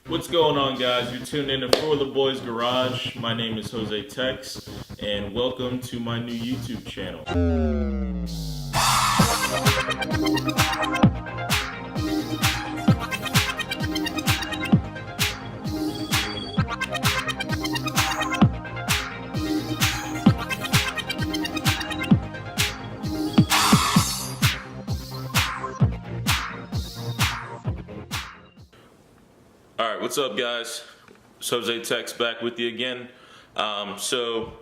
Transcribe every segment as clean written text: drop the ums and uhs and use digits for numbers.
What's going on, guys? You're tuned in to For the Boys Garage. My name is Jose Tex, and welcome to my new YouTube channel. Alright, what's up, guys? It's Jose Tex back with you again. So,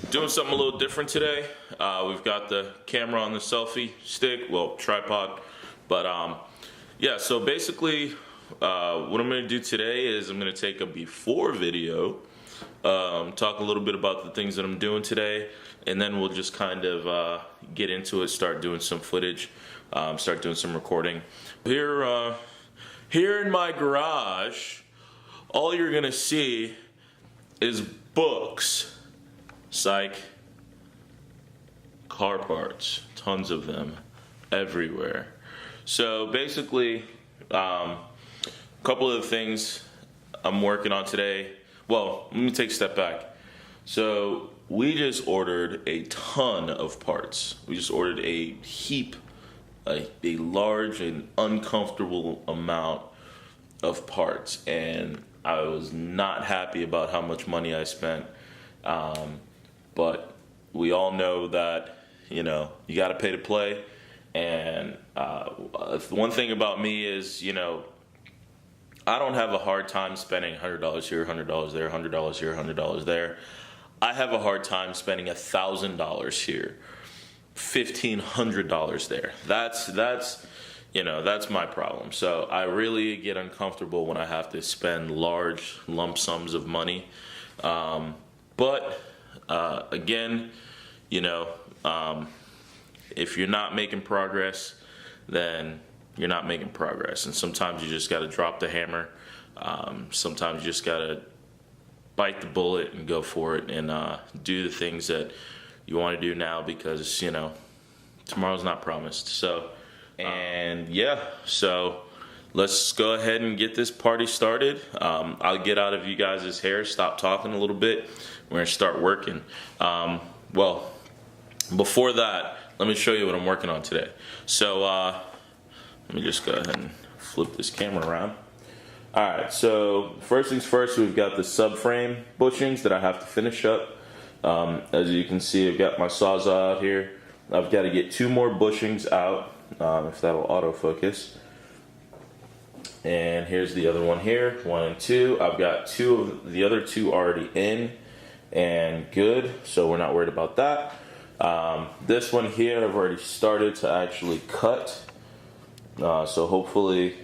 doing something a little different today. We've got the camera on the selfie stick, well, tripod. But, yeah, so basically, what I'm going to do today is I'm going to take a before video, talk a little bit about the things that I'm doing today, and then we'll just kind of get into it, start doing some footage, start doing some recording. Here in my garage, all you're gonna see is books, psych, car parts, tons of them, everywhere. So basically, a couple of the things I'm working on today. Well, let me take a step back. So we just ordered a ton of parts. We just ordered a heap, a large and uncomfortable amount of parts, and I was not happy about how much money I spent, but we all know that, you know, you got to pay to play. And one thing about me is, you know, I don't have a hard time spending $100 here, $100 there, $100 here, $100 there. I have a hard time spending $1,000 here, $1,500 there. That's you know, that's my problem. So I really get uncomfortable when I have to spend large lump sums of money. But again, you know, if you're not making progress, then you're not making progress. And sometimes you just got to drop the hammer. Sometimes you just got to bite the bullet and go for it and do the things that you want to do now, because, you know, tomorrow's not promised. So, and yeah, so let's go ahead and get this party started. I'll get out of you guys' hair, stop talking a little bit. We're gonna start working. Well, before that, let me show you what I'm working on today. So let me just go ahead and flip this camera around. Alright, so first things first, we've got the subframe bushings that I have to finish up. As you can see, I've got my Sawzall out here. I've got to get 2 more bushings out, if that'll autofocus. And here's the other one here, 1 and 2. I've got the other two already in and good, so we're not worried about that. This one here, I've already started to actually cut, so hopefully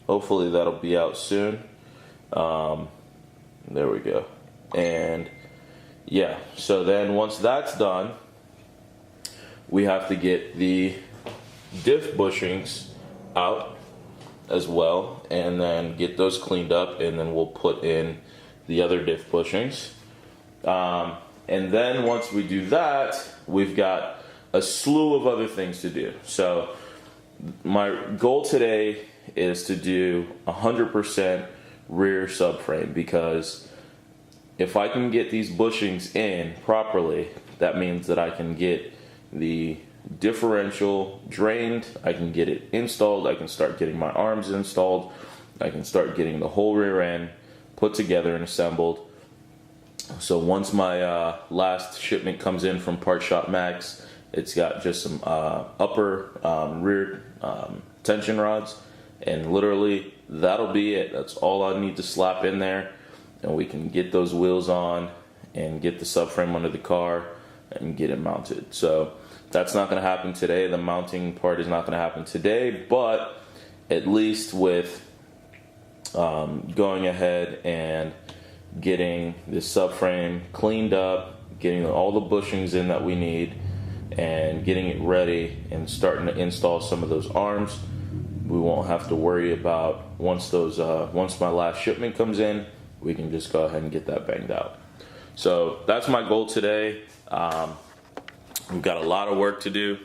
that'll be out soon. There we go. And yeah, so then once that's done, we have to get the diff bushings out as well, and then get those cleaned up, and then we'll put in the other diff bushings. And then once we do that, we've got a slew of other things to do. So my goal today is to do 100% rear subframe, because if I can get these bushings in properly, that means that I can get the differential drained, I can get it installed, I can start getting my arms installed, I can start getting the whole rear end put together and assembled. So once my last shipment comes in from Part Shop Max, it's got just some upper rear tension rods, and literally that'll be it. That's all I need to slap in there, and we can get those wheels on and get the subframe under the car and get it mounted. So that's not going to happen today. The mounting part is not going to happen today, but at least with going ahead and getting the subframe cleaned up, getting all the bushings in that we need, and getting it ready and starting to install some of those arms, we won't have to worry about once my last shipment comes in, we can just go ahead and get that banged out. So that's my goal today. We've got a lot of work to do,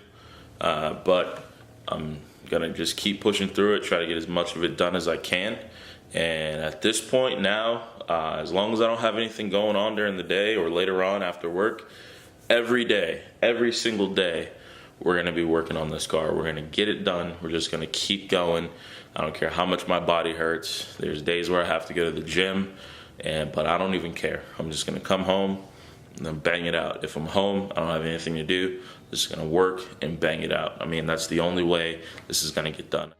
but I'm gonna just keep pushing through it, try to get as much of it done as I can. And at this point now, as long as I don't have anything going on during the day or later on after work, every day, every single day, we're gonna be working on this car. We're gonna get it done. We're just gonna keep going. I don't care how much my body hurts. There's days where I have to go to the gym, but I don't even care. I'm just gonna come home and then bang it out. If I'm home, I don't have anything to do, I'm just gonna work and bang it out. I mean, that's the only way this is gonna get done.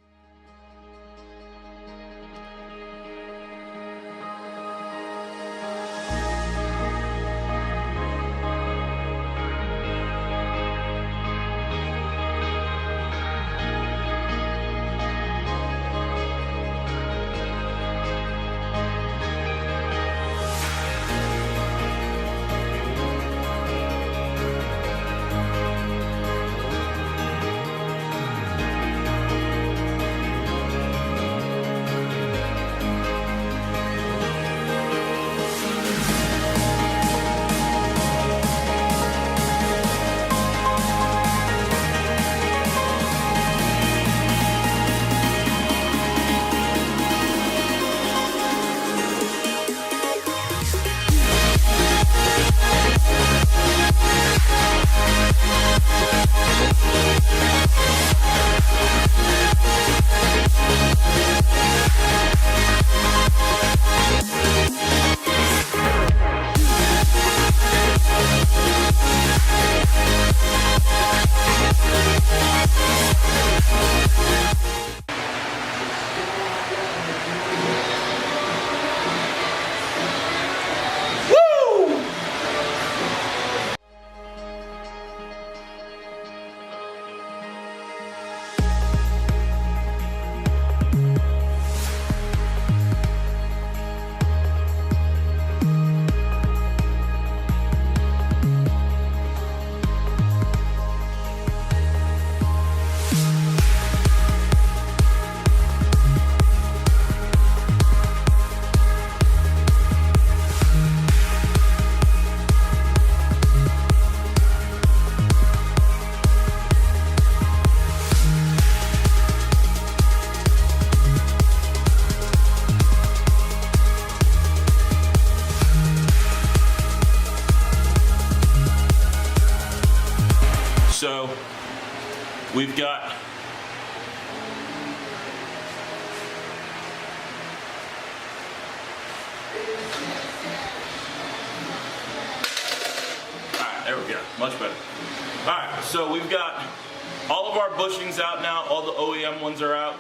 So we've got there we go, much better. Alright, so we've got all of our bushings out now, all the OEM ones are out.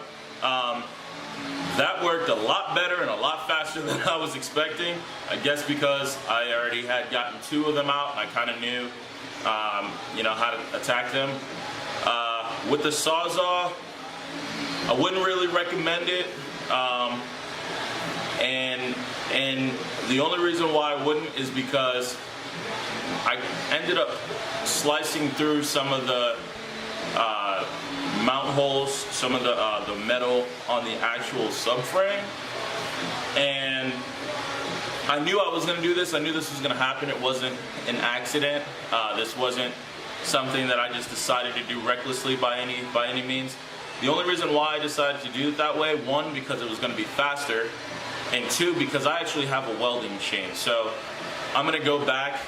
That worked a lot better and a lot faster than I was expecting. I guess because I already had gotten 2 of them out, I kind of knew how to attack them. With the Sawzall, I wouldn't really recommend it. And the only reason why I wouldn't is because I ended up slicing through some of the mount holes, some of the metal on the actual subframe, and I knew I was going to do this. I knew this was going to happen. It wasn't an accident. This wasn't something that I just decided to do recklessly by any means. The only reason why I decided to do it that way, 1, because it was going to be faster, and 2, because I actually have a welding machine. So I'm going to go back.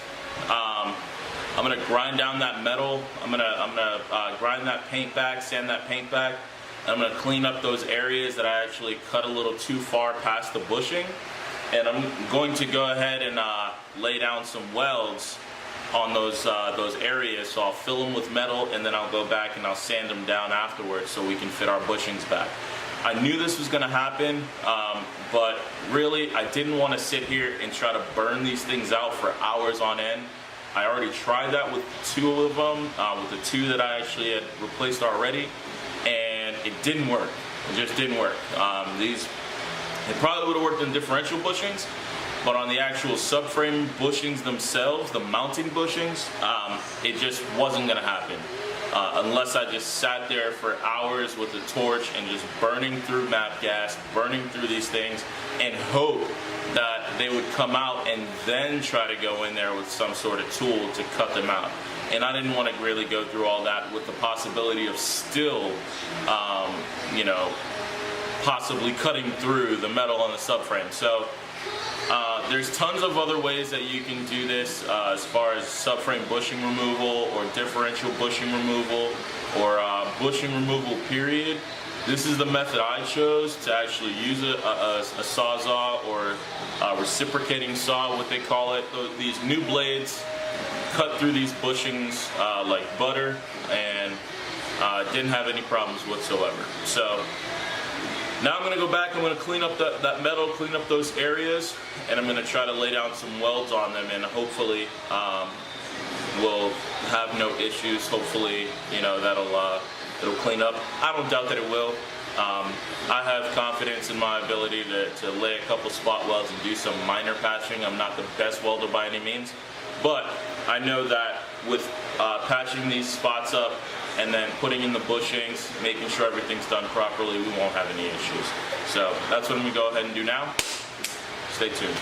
I'm going to grind down that metal. I'm gonna grind that paint back, sand that paint back. I'm going to clean up those areas that I actually cut a little too far past the bushing. And I'm going to go ahead and lay down some welds on those areas. So I'll fill them with metal, and then I'll go back and I'll sand them down afterwards so we can fit our bushings back. I knew this was going to happen, but really I didn't want to sit here and try to burn these things out for hours on end. I already tried that with 2 of them, with the 2 that I actually had replaced already, and it didn't work. It just didn't work. It probably would have worked in differential bushings, but on the actual subframe bushings themselves, the mounting bushings, it just wasn't going to happen. Unless I just sat there for hours with a torch and just burning through map gas, burning through these things, and hope that they would come out and then try to go in there with some sort of tool to cut them out. and I didn't want to really go through all that with the possibility of still, you know, possibly cutting through the metal on the subframe. So there's tons of other ways that you can do this as far as subframe bushing removal or differential bushing removal or bushing removal period. This is the method I chose to actually use a sawzall or a reciprocating saw, what they call it. These new blades cut through these bushings like butter, and didn't have any problems whatsoever. So now I'm going to go back, I'm going to clean up that metal, clean up those areas, and I'm going to try to lay down some welds on them, and hopefully we'll have no issues. Hopefully, you know, it'll clean up. I don't doubt that it will. I have confidence in my ability to lay a couple spot welds and do some minor patching. I'm not the best welder by any means, but I know that with patching these spots up and then putting in the bushings, making sure everything's done properly, we won't have any issues. So that's what I'm going to go ahead and do now. Stay tuned.